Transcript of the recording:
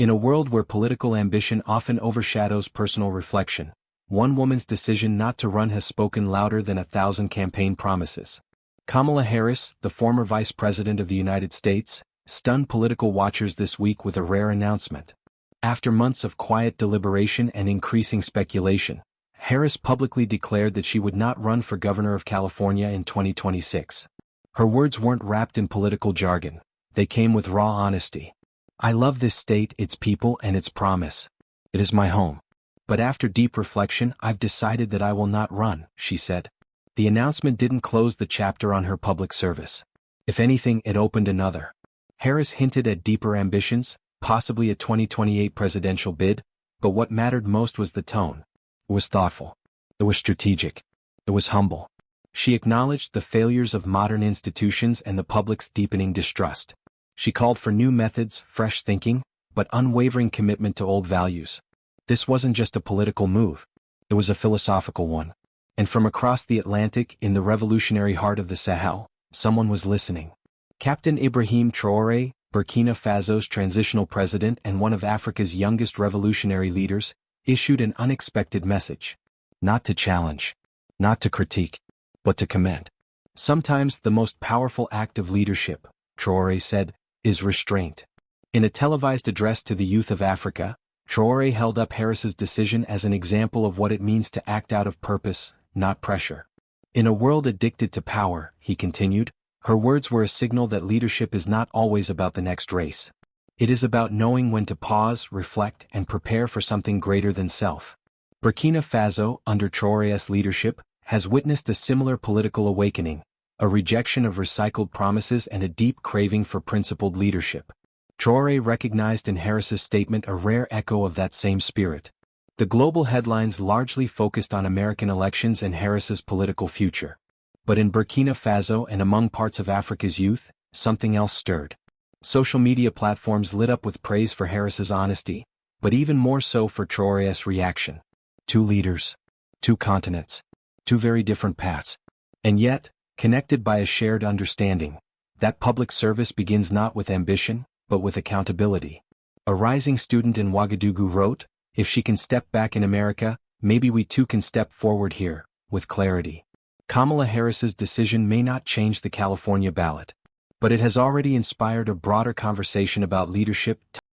In a world where political ambition often overshadows personal reflection, one woman's decision not to run has spoken louder than 1,000 campaign promises. Kamala Harris, the former Vice President of the United States, stunned political watchers this week with a rare announcement. After months of quiet deliberation and increasing speculation, Harris publicly declared that she would not run for governor of California in 2026. Her words weren't wrapped in political jargon. They came with raw honesty. "I love this state, its people, and its promise. It is my home. But after deep reflection, I've decided that I will not run," she said. The announcement didn't close the chapter on her public service. If anything, it opened another. Harris hinted at deeper ambitions, possibly a 2028 presidential bid, but what mattered most was the tone. It was thoughtful. It was strategic. It was humble. She acknowledged the failures of modern institutions and the public's deepening distrust. She called for new methods, fresh thinking, but unwavering commitment to old values. This wasn't just a political move. It was a philosophical one. And from across the Atlantic, in the revolutionary heart of the Sahel, someone was listening. Captain Ibrahim Traoré, Burkina Faso's transitional president and one of Africa's youngest revolutionary leaders, issued an unexpected message. Not to challenge, not to critique, but to commend. Sometimes the most powerful act of leadership, Traoré said, is restraint. In a televised address to the youth of Africa, Traoré held up Harris's decision as an example of what it means to act out of purpose, not pressure. In a world addicted to power, he continued, her words were a signal that leadership is not always about the next race. It is about knowing when to pause, reflect, and prepare for something greater than self. Burkina Faso, under Traoré's leadership, has witnessed a similar political awakening, a rejection of recycled promises and a deep craving for principled leadership. Traoré recognized in Harris's statement a rare echo of that same spirit. The global headlines largely focused on American elections and Harris's political future. But in Burkina Faso and among parts of Africa's youth, something else stirred. Social media platforms lit up with praise for Harris's honesty, but even more so for Traoré's reaction. Two leaders, two continents, two very different paths. And yet, connected by a shared understanding, that public service begins not with ambition, but with accountability. A rising student in Ouagadougou wrote, "If she can step back in America, maybe we too can step forward here, with clarity." Kamala Harris's decision may not change the California ballot, but it has already inspired a broader conversation about leadership,